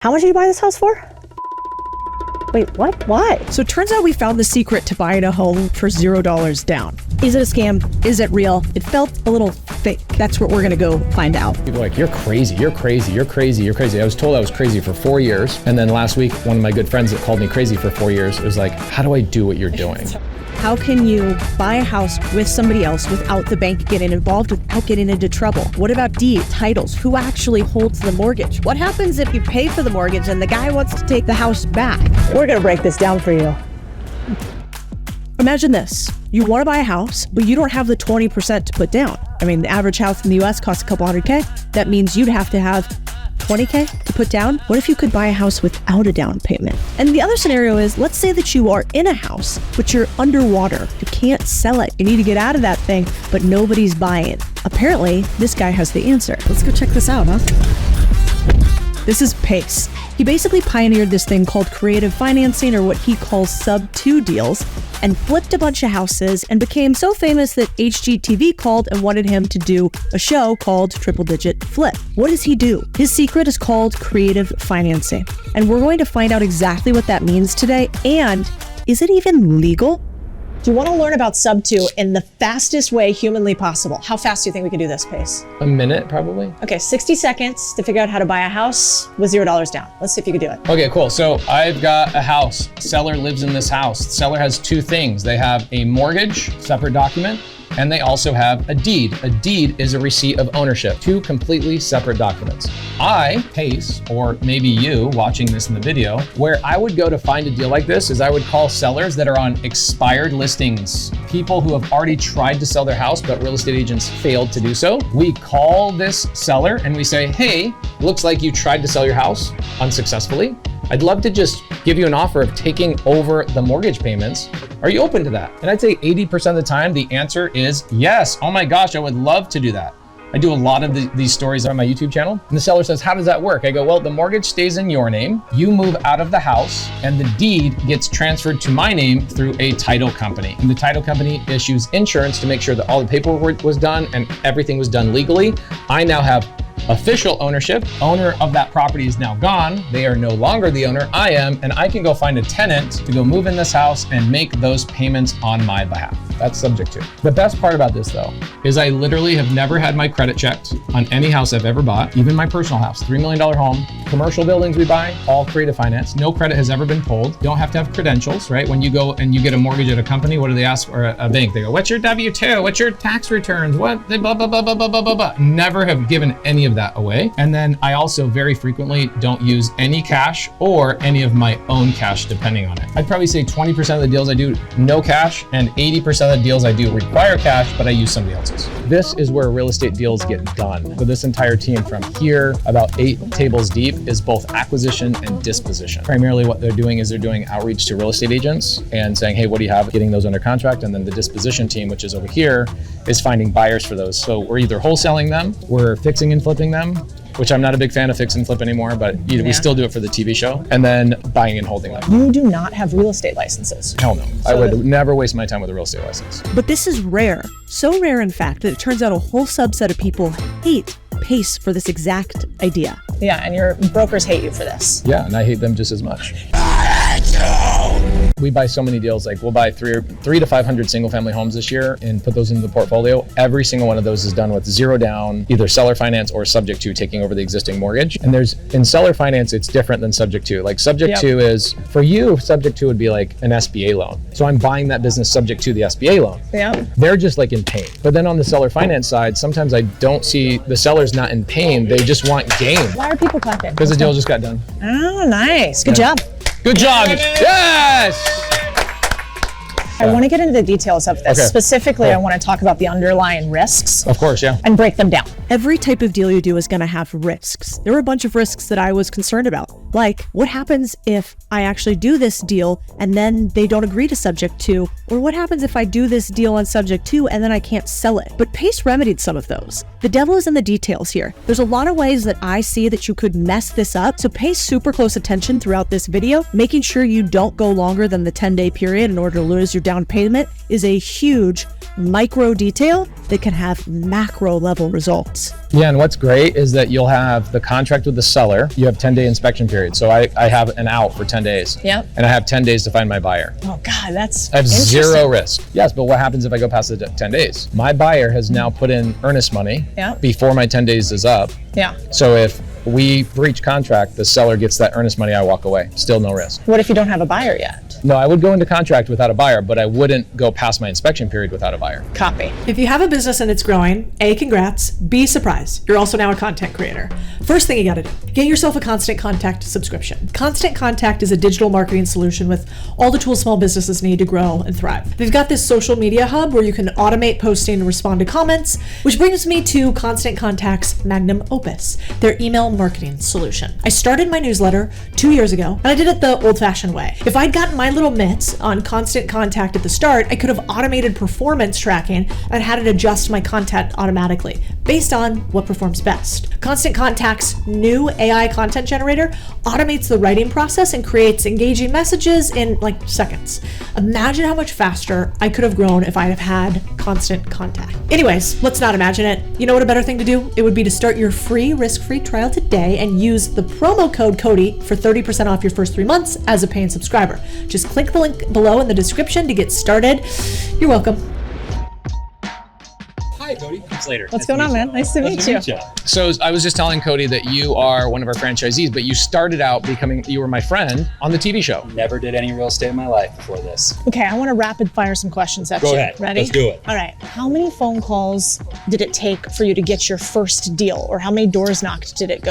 How much did you buy this house for? Wait, what? Why? So it turns out we found the secret to buying a home for $0 down. Is it a scam? Is it real? It felt a little fake. That's what we're gonna go find out. People are like, you're crazy, you're crazy, you're crazy, you're crazy. I was told I was crazy for 4 years. And then last week, one of my good friends that called me crazy for 4 years, it was like, how do I do what you're doing? How can you buy a house with somebody else without the bank getting involved, without getting into trouble? What about deed, titles? Who actually holds the mortgage? What happens if you pay for the mortgage and the guy wants to take the house back? We're gonna break this down for you. Imagine this. You want to buy a house, but you don't have the 20% to put down. I mean, the average house in the US costs a couple $100K. That means you'd have to have $20K to put down. What if you could buy a house without a down payment? And the other scenario is, let's say that you are in a house, but you're underwater. You can't sell it. You need to get out of that thing, but nobody's buying. Apparently, this guy has the answer. Let's go check this out, huh? This is Pace. He basically pioneered this thing called creative financing, or what he calls sub-2 deals, and flipped a bunch of houses and became so famous that HGTV called and wanted him to do a show called Triple Digit Flip. What does he do? His secret is called creative financing. And we're going to find out exactly what that means today. And is it even legal? Do you want to learn about sub-2 in the fastest way humanly possible? How fast do you think we could do this, Pace? A minute, probably. Okay, 60 seconds to figure out how to buy a house with $0 down. Let's see if you could do it. Okay, cool. So I've got a house. Seller lives in this house. Seller has two things. They have a mortgage, separate document, and they also have a deed. A deed is a receipt of ownership, two completely separate documents. I, Pace, or maybe you watching this in the video, where I would go to find a deal like this is I would call sellers that are on expired listings, people who have already tried to sell their house, but real estate agents failed to do so. We call this seller and we say, hey, looks like you tried to sell your house unsuccessfully. I'd love to just give you an offer of taking over the mortgage payments. Are you open to that? And I'd say 80% of the time, the answer is yes. Oh my gosh, I would love to do that. I do a lot of these stories on my YouTube channel. And the seller says, how does that work? I go, well, the mortgage stays in your name. You move out of the house and the deed gets transferred to my name through a title company. And the title company issues insurance to make sure that all the paperwork was done and everything was done legally. I now have official ownership. Owner of that property is now gone. They are no longer the owner. I am, and I can go find a tenant to go move in this house and make those payments on my behalf. That's subject to. The best part about this though, is I literally have never had my credit checked on any house I've ever bought, even my personal house, $3 million home, commercial buildings we buy, all creative finance. No credit has ever been pulled. You don't have to have credentials, right? When you go and you get a mortgage at a company, what do they ask? Or a bank, they go, what's your W-2? What's your tax returns? What? Blah, blah, blah, blah, blah, blah, blah, blah. Never have given any of that away. And then I also very frequently don't use any cash or any of my own cash, depending on it. I'd probably say 20% of the deals I do, no cash, and 80% of the deals I do require cash, but I use somebody else's. This is where real estate deals get done. So this entire team from here, about 8 tables deep, is both acquisition and disposition. Primarily what they're doing is they're doing outreach to real estate agents and saying, hey, what do you have? Getting those under contract. And then the disposition team, which is over here, is finding buyers for those. So we're either wholesaling them, we're fixing and flipping them, which I'm not a big fan of fix and flip anymore, but we still do it for the TV show, and then buying and holding them. You do not have real estate licenses. Hell no. I would never waste my time with a real estate license. But this is rare. So rare, in fact, that it turns out a whole subset of people hate Pace for this exact idea. Yeah, and your brokers hate you for this. Yeah, and I hate them just as much. We buy so many deals, like we'll buy 300 to 500 single family homes this year and put those into the portfolio. Every single one of those is done with zero down, either seller finance or subject to taking over the existing mortgage. And in seller finance, it's different than subject to. Like subject to is, for you, subject to would be like an SBA loan. So I'm buying that business subject to the SBA loan. Yeah. They're just like in pain. But then on the seller finance side, sometimes I don't see the seller's not in pain. They just want gain. Why are people clapping? Because the deal just got done. Oh, nice. Good job. Good job. Yes. I want to get into the details of this. Okay. Specifically, I want to talk about the underlying risks. Of course, yeah. And break them down. Every type of deal you do is going to have risks. There were a bunch of risks that I was concerned about. Like, what happens if I actually do this deal and then they don't agree to subject to? Or what happens if I do this deal on subject to and then I can't sell it? But Pace remedied some of those. The devil is in the details here. There's a lot of ways that I see that you could mess this up. So pay super close attention throughout this video. Making sure you don't go longer than the 10-day period in order to lose your down payment is a huge micro detail that can have macro level results. Yeah, and what's great is that you'll have the contract with the seller. You have 10-day inspection period. period. So I have an out for 10 days. Yep. And I have 10 days to find my buyer. Oh God, that's I have interesting. zero risk. Yes, but what happens if I go past the 10 days? My buyer has now put in earnest money Yep. before my 10 days is up. Yeah. So if we breach contract, the seller gets that earnest money, I walk away. Still no risk. What if you don't have a buyer yet? No, I would go into contract without a buyer, but I wouldn't go past my inspection period without a buyer. Copy. If you have a business and it's growing, A, congrats, B, surprise. You're also now a content creator. First thing you gotta do, get yourself a Constant Contact subscription. Constant Contact is a digital marketing solution with all the tools small businesses need to grow and thrive. They've got this social media hub where you can automate posting and respond to comments, which brings me to Constant Contact's magnum opus, their email marketing solution. I started my newsletter 2 years ago, and I did it the old-fashioned way. If I'd gotten my little mitts on Constant Contact at the start, I could have automated performance tracking and had it adjust my content automatically based on what performs best. Constant Contact's new AI content generator automates the writing process and creates engaging messages in like seconds. Imagine how much faster I could have grown if I have had Constant Contact. Anyways, let's not imagine it. You know what a better thing to do? It would be to start your free risk-free trial today and use the promo code Codie for 30% off your first 3 months as a paying subscriber. Just click the link below in the description to get started. You're welcome. Hi, Codie. It's later. What's going on, man? Nice to meet you. So I was just telling Codie that you are one of our franchisees, but you started out you were my friend on the TV show. Never did any real estate in my life before this. Okay, I want to rapid fire some questions at you. Go ahead. Ready? Let's do it. All right. How many phone calls did it take for you to get your first deal? Or how many doors knocked did it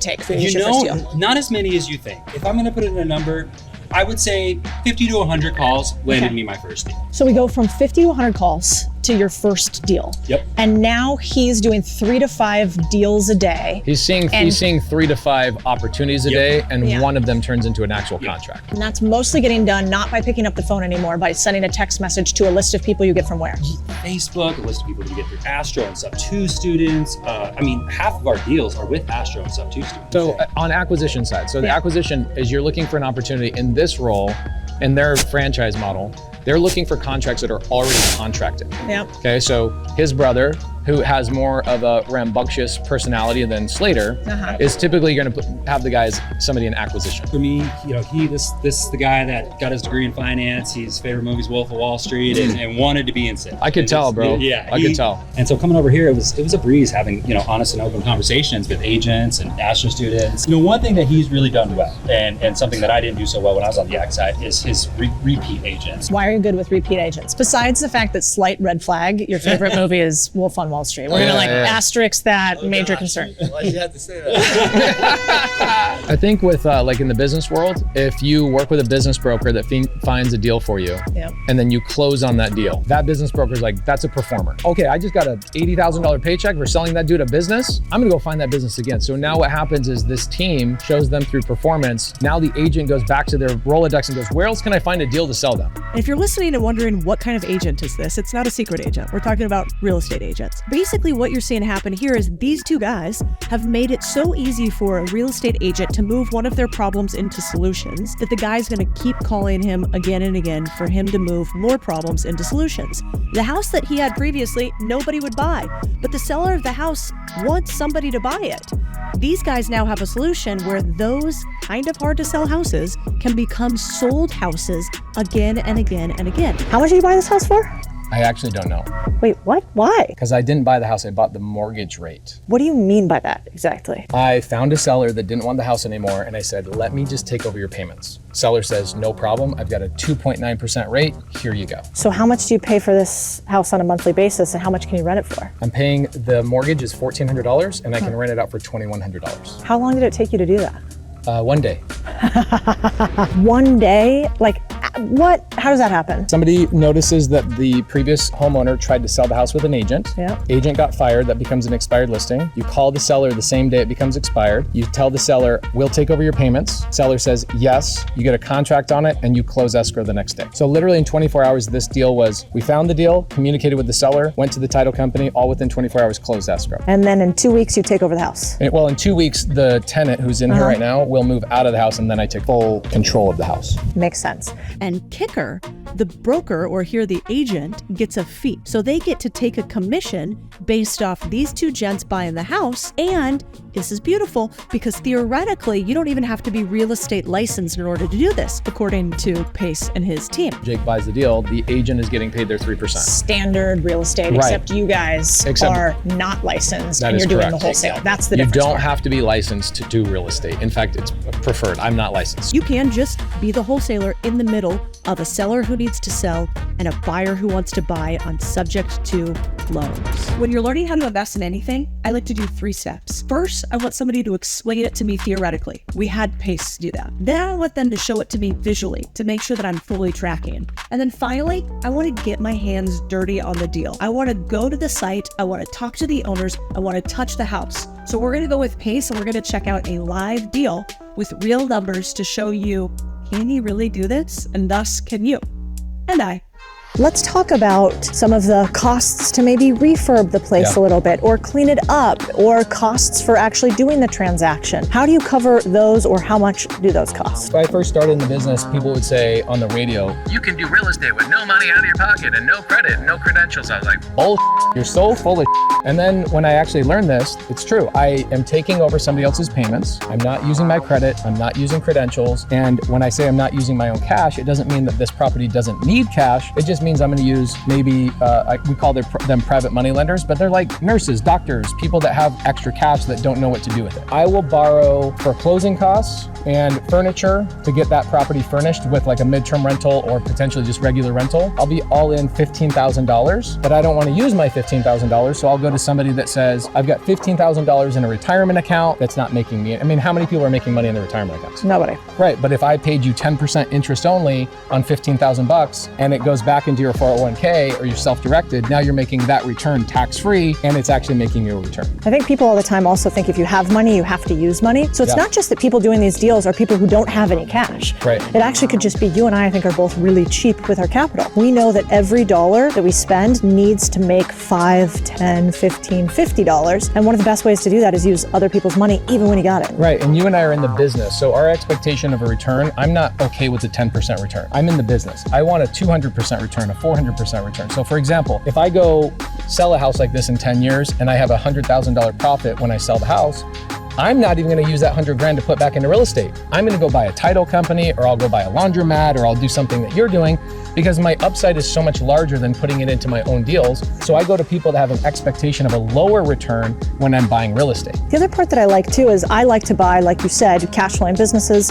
take for you to get your first deal? Not as many as you think. If I'm going to put it in a number, I would say 50 to 100 calls landed me my first deal. So we go from 50 to 100 calls to your first deal. Yep. And now he's doing 3 to 5 deals a day. He's seeing 3 to 5 opportunities a day, and one of them turns into an actual contract. And that's mostly getting done not by picking up the phone anymore, by sending a text message to a list of people you get from where? Facebook, a list of people you get through Astro and Sub 2 students. Half of our deals are with Astro and Sub 2 students. So on acquisition side, the acquisition is you're looking for an opportunity in this role, in their franchise model. They're looking for contracts that are already contracted. Yep. Okay, so his brother, who has more of a rambunctious personality than Slater, is typically going to have the guys somebody in acquisition. For me, this is the guy that got his degree in finance. His favorite movie's Wolf of Wall Street, and wanted to be in sales. I could tell, bro. I could tell. And so coming over here, it was a breeze having honest and open conversations with agents and Astro students. One thing that he's really done well, and something that I didn't do so well when I was on the ag side, is his repeat agents. Why are you good with repeat agents? Besides the fact that slight red flag, your favorite movie is Wolf on Wall Street. We're gonna asterisk that major concern. Why'd you have to say that? I think with in the business world, if you work with a business broker that finds a deal for you, and then you close on that deal, that business broker's like, that's a performer. Okay, I just got a $80,000 paycheck for selling that dude a business. I'm gonna go find that business again. So now what happens is this team shows them through performance. Now the agent goes back to their Rolodex and goes, where else can I find a deal to sell them? And if you're listening and wondering what kind of agent is this, it's not a secret agent. We're talking about real estate agents. Basically, what you're seeing happen here is these two guys have made it so easy for a real estate agent to move one of their problems into solutions that the guy's going to keep calling him again and again for him to move more problems into solutions. The house that he had previously, nobody would buy, but the seller of the house wants somebody to buy it. These guys now have a solution where those kind of hard to sell houses can become sold houses again and again and again. How much did you buy this house for? I actually don't know. Wait, what? Why? Because I didn't buy the house, I bought the mortgage rate. What do you mean by that exactly? I found a seller that didn't want the house anymore, and I said, let me just take over your payments. Seller says, no problem. I've got a 2.9% rate. Here you go. So how much do you pay for this house on a monthly basis, and how much can you rent it for? I'm paying, the mortgage is $1,400, and I can rent it out for $2,100. How long did it take you to do that? 1 day. 1 day? Like, what? How does that happen? Somebody notices that the previous homeowner tried to sell the house with an agent. Yeah. Agent got fired, that becomes an expired listing. You call the seller the same day it becomes expired. You tell the seller, we'll take over your payments. Seller says yes, you get a contract on it, and you close escrow the next day. So literally in 24 hours, this deal was, we found the deal, communicated with the seller, went to the title company, all within 24 hours closed escrow. And then in 2 weeks, you take over the house. Well, in 2 weeks, the tenant who's in here right now will move out of the house, and then I take full control of the house. Makes sense. And And kicker, the broker, or here the agent, gets a fee. So they get to take a commission based off these two gents buying the house. And this is beautiful because theoretically, you don't even have to be real estate licensed in order to do this, according to Pace and his team. Jake buys the deal, the agent is getting paid their 3%. Standard real estate, Right. except you guys are not licensed and is you're doing correct. the wholesale. That's the You difference. don't have to be licensed to do real estate. In fact, it's preferred. I'm not licensed. You can just be the wholesaler in the middle of a seller who needs to sell and a buyer who wants to buy on subject to loans. When you're learning how to invest in anything, I like to do 3 steps. First, I want somebody to explain it to me theoretically. We had Pace do that. Then I want them to show it to me visually to make sure that I'm fully tracking. And then finally, I want to get my hands dirty on the deal. I want to go to the site. I want to talk to the owners. I want to touch the house. So we're going to go with Pace and we're going to check out a live deal with real numbers to show you, can he really do this? And thus can you. And I. Let's talk about some of the costs to maybe refurb the place a little bit, or clean it up, or costs for actually doing the transaction. How do you cover those, or how much do those cost? When I first started in the business, people would say on the radio, you can do real estate with no money out of your pocket and no credit, no credentials. I was like, bullshit, you're so full of shit. And then when I actually learned this, it's true. I am taking over somebody else's payments. I'm not using my credit. I'm not using credentials. And when I say I'm not using my own cash, it doesn't mean that this property doesn't need cash. It just means I'm going to use maybe, we call them private money lenders, but they're like nurses, doctors, people that have extra cash that don't know what to do with it. I will borrow for closing costs and furniture to get that property furnished with like a midterm rental or potentially just regular rental. I'll be all in $15,000, but I don't want to use my $15,000. So I'll go to somebody that says, I've got $15,000 in a retirement account that's not making me, I mean, how many people are making money in their retirement accounts? Nobody. Right, but if I paid you 10% interest only on $15,000 and it goes back into your 401k or you're self-directed, now you're making that return tax-free and it's actually making you a return. I think people all the time also think if you have money, you have to use money. So it's not just that people doing these deals are people who don't have any cash. Right. It actually could just be you and I think, are both really cheap with our capital. We know that every dollar that we spend needs to make $5, $10, $15, $50. And one of the best ways to do that is use other people's money, even when you got it. Right, and you and I are in the business. So our expectation of a return, I'm not okay with a 10% return. I'm in the business. I want a 200% return, a 400% return. So for example, if I go sell a house like this in 10 years and I have a $100,000 profit when I sell the house, I'm not even going to use that 100 grand to put back into real estate. I'm going to go buy a title company, or I'll go buy a laundromat, or I'll do something that you're doing, because my upside is so much larger than putting it into my own deals. So I go to people that have an expectation of a lower return when I'm buying real estate. The other part that I like too is I like to buy, like you said, cash flowing businesses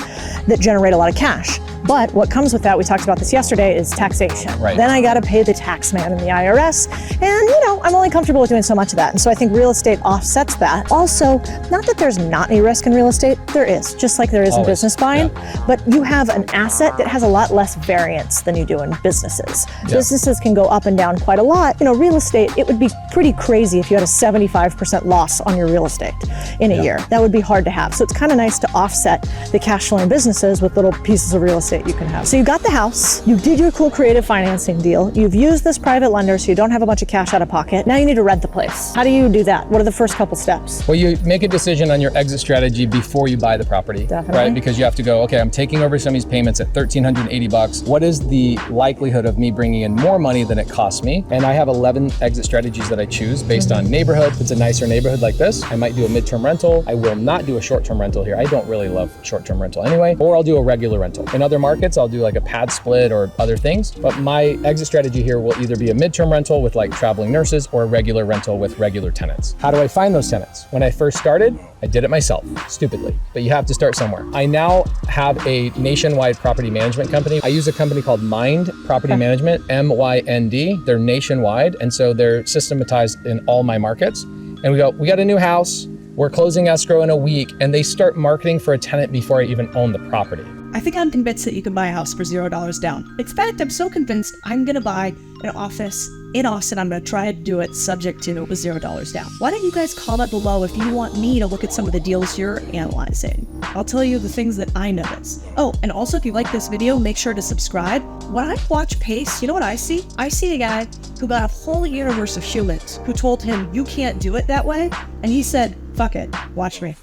that generate a lot of cash. But what comes with that, we talked about this yesterday, is taxation. Right. Then I got to pay the tax man and the IRS. And, I'm only comfortable with doing so much of that. And so I think real estate offsets that. Also, not that there's not any risk in real estate, there is, just like there is in business buying. Yeah. But you have an asset that has a lot less variance than you do in businesses. Yeah. Businesses can go up and down quite a lot. Real estate, it would be pretty crazy if you had a 75% loss on your real estate in a year. That would be hard to have. So it's kind of nice to offset the cash flowing businesses with little pieces of real estate you can have. So you got the house, you did your cool creative financing deal, you've used this private lender so you don't have a bunch of cash out of pocket. Now you need to rent the place. How do you do that? What are the first couple steps? Well, you make a decision on your exit strategy before you buy the property. Definitely. Right? Because you have to go, okay, I'm taking over somebody's payments at $1,380. What is the likelihood of me bringing in more money than it costs me? And I have 11 exit strategies that I choose based on neighborhood. If it's a nicer neighborhood like this, I might do a midterm rental. I will not do a short-term rental here. I don't really love short-term rental anyway. Or I'll do a regular rental. In other markets, I'll do like a pad split or other things. But my exit strategy here will either be a midterm rental with like traveling nurses or a regular rental with regular tenants. How do I find those tenants? When I first started, I did it myself, stupidly, but you have to start somewhere. I now have a nationwide property management company. I use a company called Mind Property Management, MYND. They're nationwide, and so they're systematized in all my markets. And we got a new house, we're closing escrow in a week, and they start marketing for a tenant before I even own the property. I think I'm convinced that you can buy a house for $0 down. In fact, I'm so convinced I'm gonna buy an office in Austin. I'm gonna try to do it subject to with $0 down. Why don't you guys comment below if you want me to look at some of the deals you're analyzing? I'll tell you the things that I notice. Oh, and also if you like this video, make sure to subscribe. When I watch Pace, you know what I see? I see a guy who got a whole universe of humans who told him you can't do it that way, and he said, fuck it, watch me.